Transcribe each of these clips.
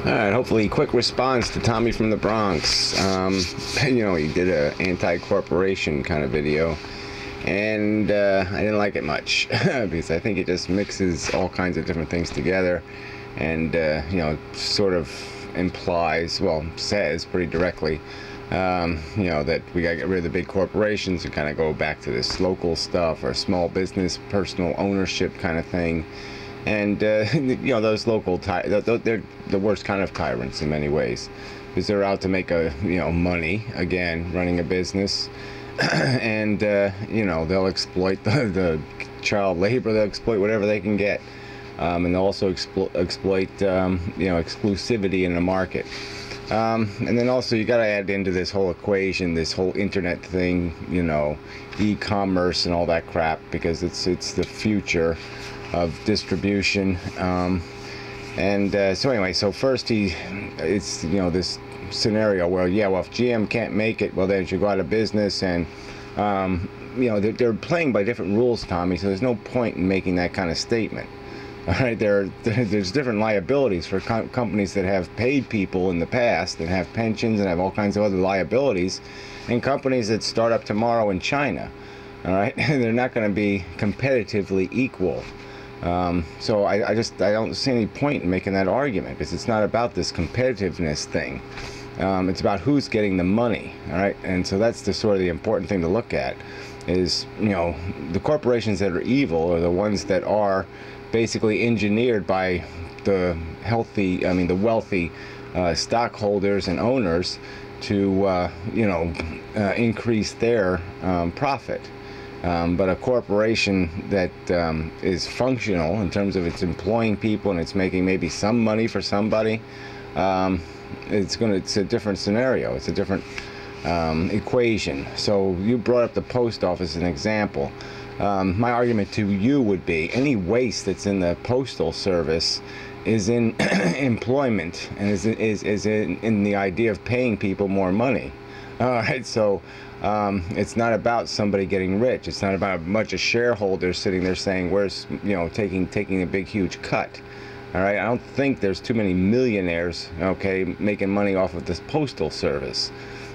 Alright, hopefully quick response to Tommy from the Bronx. He did a anti-corporation kind of video, and I didn't like it much because I think it just mixes all kinds of different things together, and sort of implies, well, says pretty directly, that we gotta get rid of the big corporations and kind of go back to this local stuff or small business, personal ownership kind of thing. And those local they're the worst kind of tyrants in many ways, because they're out to make money again, running a business. And they'll exploit the child labor, they'll exploit whatever they can get, and they'll also exploit exclusivity in the market. And then also you got to add into this whole equation, this whole internet thing, e-commerce and all that crap, because it's the future of distribution. So anyway, so first it's this scenario where, if GM can't make it, well, then it should go out of business. And they're playing by different rules, Tommy, so there's no point in making that kind of statement. All right, there's different liabilities for companies that have paid people in the past, that have pensions and have all kinds of other liabilities, and companies that start up tomorrow in China. All right, they're not going to be competitively equal. So I don't see any point in making that argument, because it's not about this competitiveness thing. It's about who's getting the money. All right, and so that's the sort of the important thing to look at, is the corporations that are evil are the ones that are basically engineered by the wealthy stockholders and owners to increase their profit. But a corporation that is functional in terms of it's employing people and it's making maybe some money for somebody, it's a different scenario. It's a different equation. So you brought up the post office as an example. My argument to you would be any waste that's in the postal service is in employment, and is in the idea of paying people more money. All right, so it's not about somebody getting rich. It's not about a bunch of shareholders sitting there saying, "Where's taking a big huge cut." All right, I don't think there's too many millionaires, making money off of this postal service.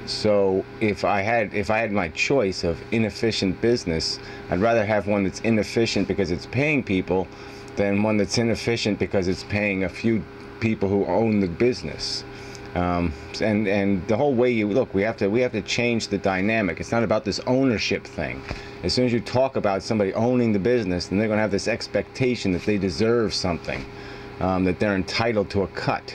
So if I had my choice of inefficient business, I'd rather have one that's inefficient because it's paying people than one that's inefficient because it's paying a few people who own the business. And the whole way you look, we have to change the dynamic. It's not about this ownership thing. As soon as you talk about somebody owning the business, then they're going to have this expectation that they deserve something, that they're entitled to a cut.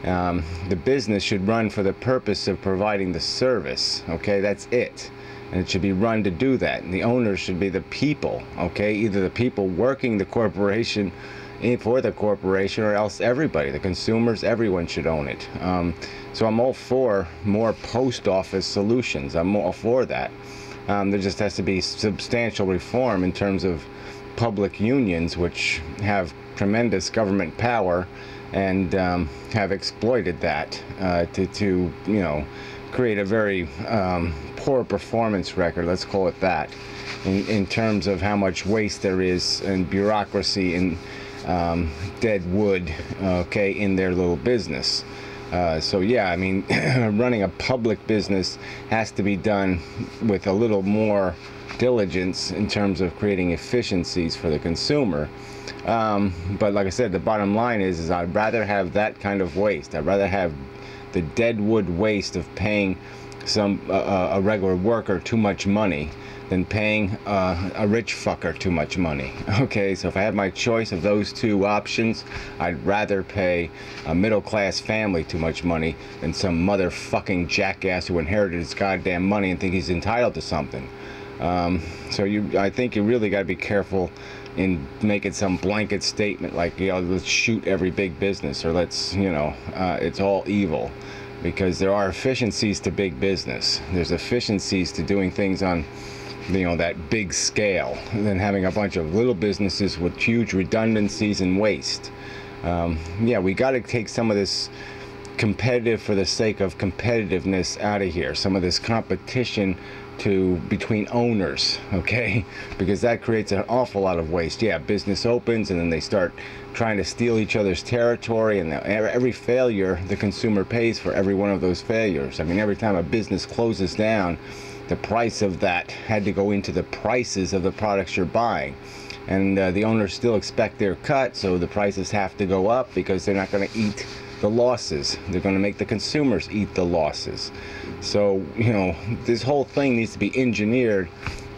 The business should run for the purpose of providing the service. Okay, that's it. And it should be run to do that. And the owners should be the people. Okay, either the people working the corporation for the corporation, or else everybody, the consumers, everyone should own it. So I'm all for more post office solutions. I'm all for that. There just has to be substantial reform in terms of public unions, which have tremendous government power and have exploited that to create a very poor performance record, let's call it that, in terms of how much waste there is and bureaucracy and dead wood, in their little business. So yeah, I mean, running a public business has to be done with a little more diligence in terms of creating efficiencies for the consumer. But like I said, the bottom line is I'd rather have that kind of waste. I'd rather have the deadwood waste of paying a regular worker too much money than paying a rich fucker too much money. Okay, so if I had my choice of those two options, I'd rather pay a middle-class family too much money than some motherfucking jackass who inherited his goddamn money and think he's entitled to something. So I think you really got to be careful in making some blanket statement like, let's shoot every big business, or let's, it's all evil. Because there are efficiencies to big business. There's efficiencies to doing things on, that big scale, than having a bunch of little businesses with huge redundancies and waste. Yeah, we got to take some of this competitive for the sake of competitiveness out of here. Some of this competition between owners, okay, because that creates an awful lot of waste. Yeah, business opens and then they start trying to steal each other's territory, and every failure the consumer pays for every one of those failures. I mean, every time a business closes down, the price of that had to go into the prices of the products you're buying, and the owners still expect their cut, so the prices have to go up because they're not going to eat the losses. They're going to make the consumers eat the losses. So, you know, this whole thing needs to be engineered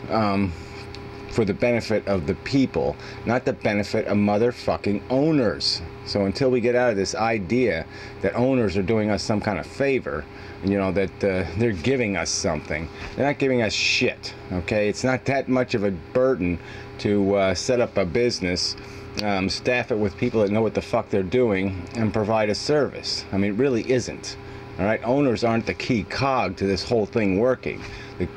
for the benefit of the people, not the benefit of motherfucking owners. So until we get out of this idea that owners are doing us some kind of favor, you know, that they're giving us something, they're not giving us shit, okay? It's not that much of a burden to set up a business, staff it with people that know what the fuck they're doing, and provide a service. I mean, it really isn't. All right, owners aren't the key cog to this whole thing working.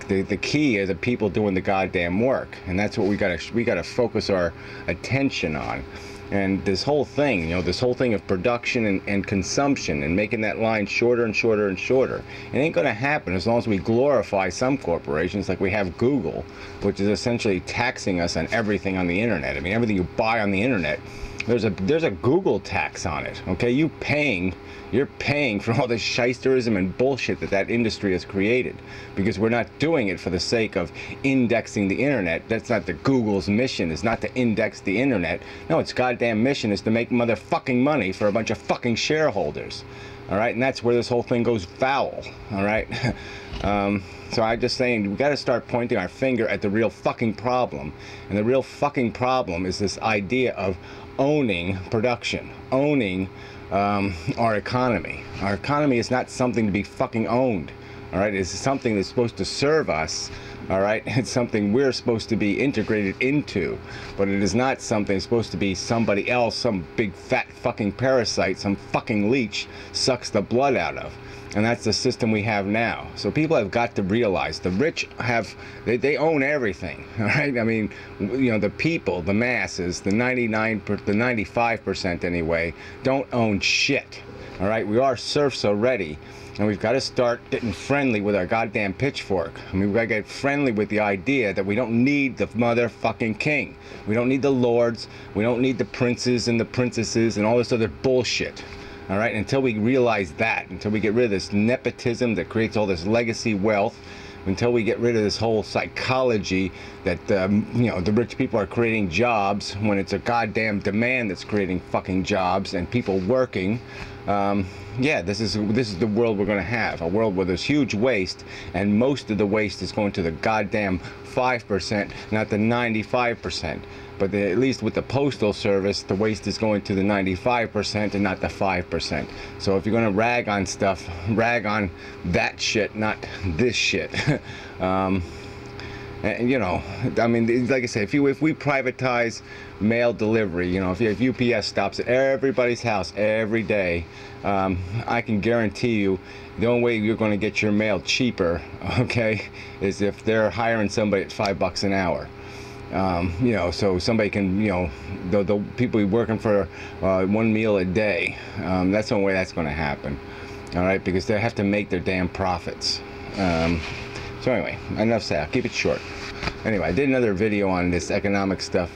The key is the people doing the goddamn work, and that's what we gotta focus our attention on. And this whole thing, you know, this whole thing of production and consumption and making that line shorter and shorter and shorter, it ain't gonna happen as long as we glorify some corporations like we have Google, which is essentially taxing us on everything on the internet. I mean, everything you buy on the internet, there's a Google tax on it, okay? You're paying for all this shysterism and bullshit that industry has created, because we're not doing it for the sake of indexing the internet. That's not the Google's mission, is not to index the internet. No, its goddamn mission is to make motherfucking money for a bunch of fucking shareholders. All right, and that's where this whole thing goes foul. All right. So I'm just saying, we got to start pointing our finger at the real fucking problem, and the real fucking problem is this idea of owning production, owning our economy. Our economy is not something to be fucking owned. All right, it's something that's supposed to serve us. All right, it's something we're supposed to be integrated into, but it is not something that's supposed to be somebody else, some big fat fucking parasite, some fucking leech sucks the blood out of. And that's the system we have now. So people have got to realize the rich they own everything. All right, I mean, you know, the people, the masses, the 95% anyway, don't own shit. All right, we are serfs already, and we've got to start getting friendly with our goddamn pitchfork. I mean, we've got to get friendly with the idea that we don't need the motherfucking king. We don't need the lords. We don't need the princes and the princesses and all this other bullshit. All right, until we realize that, until we get rid of this nepotism that creates all this legacy wealth, until we get rid of this whole psychology that you know, the rich people are creating jobs when it's a goddamn demand that's creating fucking jobs and people working. Yeah, this is the world we're going to have, a world where there's huge waste, and most of the waste is going to the goddamn 5%, not the 95%. But at least with the Postal Service, the waste is going to the 95% and not the 5%. So if you're going to rag on stuff, rag on that shit, not this shit. And you know, I mean, like I say, if we privatize mail delivery, you know, if UPS stops at everybody's house every day, I can guarantee you the only way you're going to get your mail cheaper, okay, is if they're hiring somebody at $5 an hour. You know, so somebody can, you know, the people working for one meal a day, that's the only way that's going to happen. All right, because they have to make their damn profits. So anyway, enough said. I'll keep it short. Anyway, I did another video on this economic stuff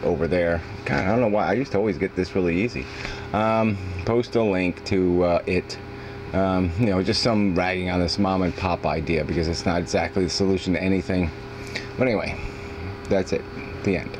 over there. God, I don't know why. I used to always get this really easy. Post a link to it. You know, just some ragging on this mom and pop idea, because it's not exactly the solution to anything. But anyway, that's it. The end.